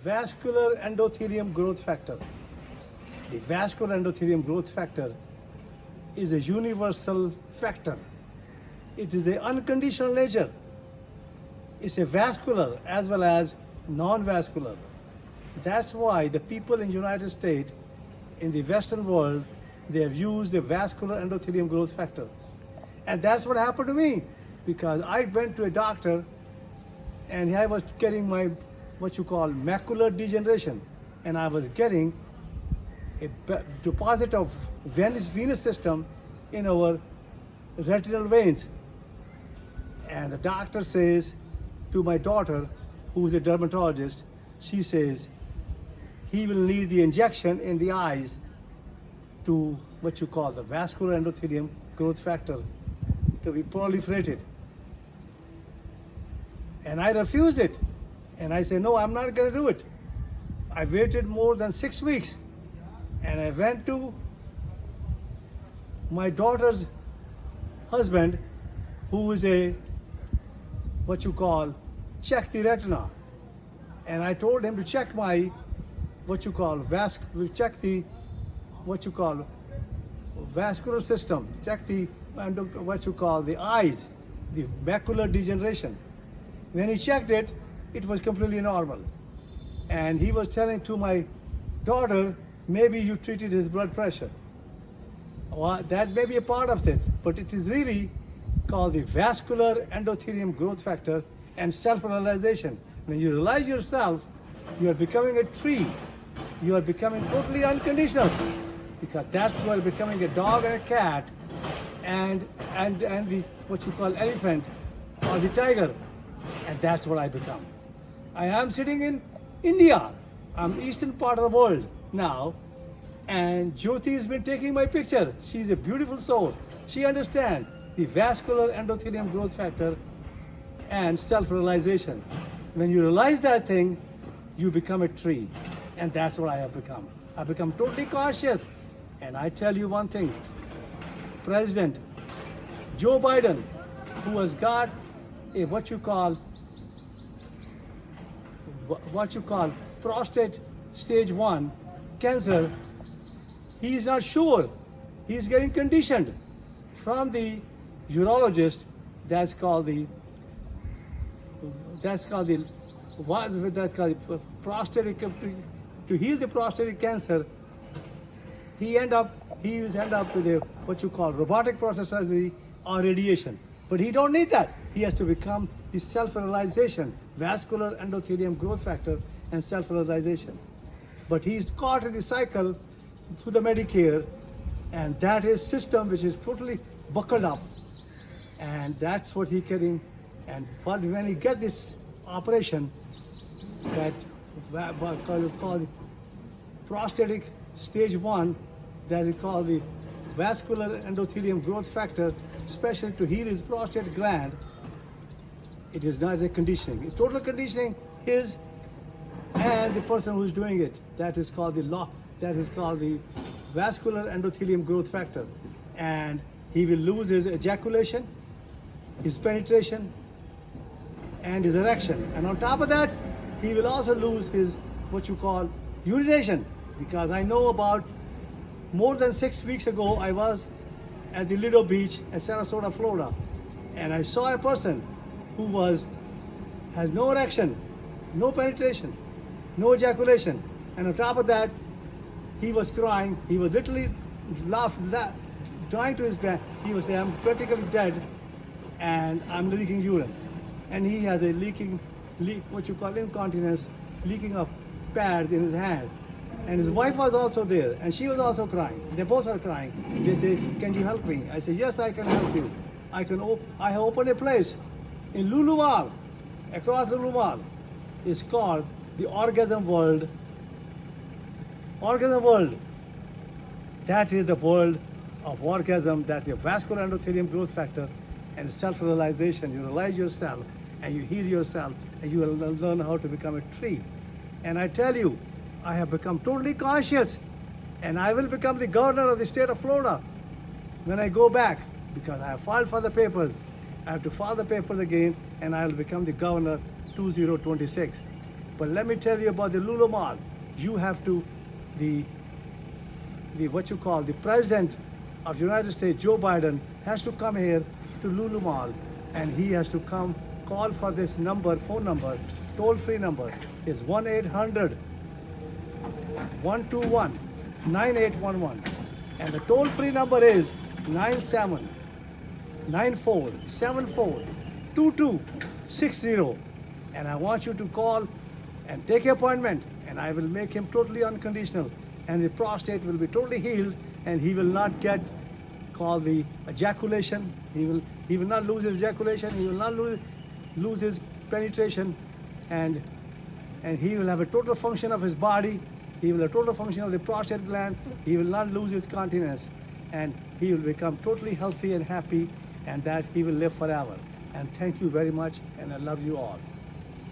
vascular endothelium growth factor. The vascular endothelium growth factor is a universal factor. It is a unconditional nature. It's a vascular as well as non-vascular. That's why the people in United States, in the Western world, they have used the vascular endothelium growth factor. And that's what happened to me, because I went to a doctor and I was getting my what you call macular degeneration, and I was getting a deposit of venous system in our retinal veins. And the doctor says to my daughter, who is a dermatologist, she says he will need the injection in the eyes to what you call the vascular endothelium growth factor to be proliferated. And I refused it. And I said, no, I'm not going to do it. I waited more than 6 weeks. And I went to my daughter's husband, who is a, what you call, check the retina. And I told him to check my, what you call, check the, what you call, vascular system, check the, what you call, the eyes, the macular degeneration. When he checked it, it was completely normal. And he was telling to my daughter, maybe you treated his blood pressure. Well, that may be a part of it, but it is really called the vascular endothelium growth factor and self-realization. When you realize yourself, you are becoming a tree. You are becoming totally unconditional, because that's why becoming a dog and a cat and the what you call elephant or the tiger. And that's what I become. I am sitting in India. I'm eastern part of the world now. And Jyoti has been taking my picture. She's a beautiful soul. She understands the vascular endothelium growth factor and self-realization. When you realize that thing, you become a tree. And that's what I have become. I've become totally conscious. And I tell you one thing, President Joe Biden, who has got a what you call prostate stage 1 cancer, he is not sure. He is getting conditioned from urologist. That's called the prostatic, to heal the prostatic cancer. He end up with a what you call robotic process surgery or radiation. But he don't need that. He has to become the self-realization, vascular endothelium growth factor and self-realization. But he's caught in the cycle through the Medicare, and that is system which is totally buckled up. And that's what he's getting. And when he get this operation, that called prostatic stage 1, that is called the vascular endothelium growth factor, especially to heal his prostate gland, it is not a conditioning. It's total conditioning his and the person who is doing it. That is called the vascular endothelium growth factor. And he will lose his ejaculation, his penetration, and his erection. And on top of that, he will also lose his what you call urination. Because I know about more than 6 weeks ago, I was at the Lido Beach at Sarasota, Florida, and I saw a person who has no erection, no penetration, no ejaculation, and on top of that, he was crying. He was literally trying to his back. He was saying, "I'm practically dead, and I'm leaking urine," and he has a what you call incontinence, leaking of pads in his hand. And his wife was also there, and she was also crying. They both were crying. They say, "Can you help me?" I said, "Yes, I can help you. I have opened a place in Lulu Mall, across the Lulu Mall. It's called the Orgasm World. Orgasm World. That is the world of orgasm. That's your vascular endothelium growth factor and self-realization. You realize yourself, and you heal yourself, and you will learn how to become a tree. And I tell you, I have become totally conscious, and I will become the governor of the state of Florida when I go back, because I have filed for the papers. I have to file the papers again, and I will become the governor 2026. But let me tell you about the Lulumal. You have to, the what you call the president of the United States, Joe Biden, has to come here to Lulumal, and he has to come call for this number, phone number, toll-free number is 1-800-121-9811, and the toll-free number is 9794742260. And I want you to call and take an appointment, and I will make him totally unconditional, and the prostate will be totally healed, and he will not get called the ejaculation. He will not lose his ejaculation. He will not lose his penetration, and he will have a total function of his body. He will have a total function of the prostate gland. He will not lose his continence, and he will become totally healthy and happy, and that he will live forever. And thank you very much, and I love you all.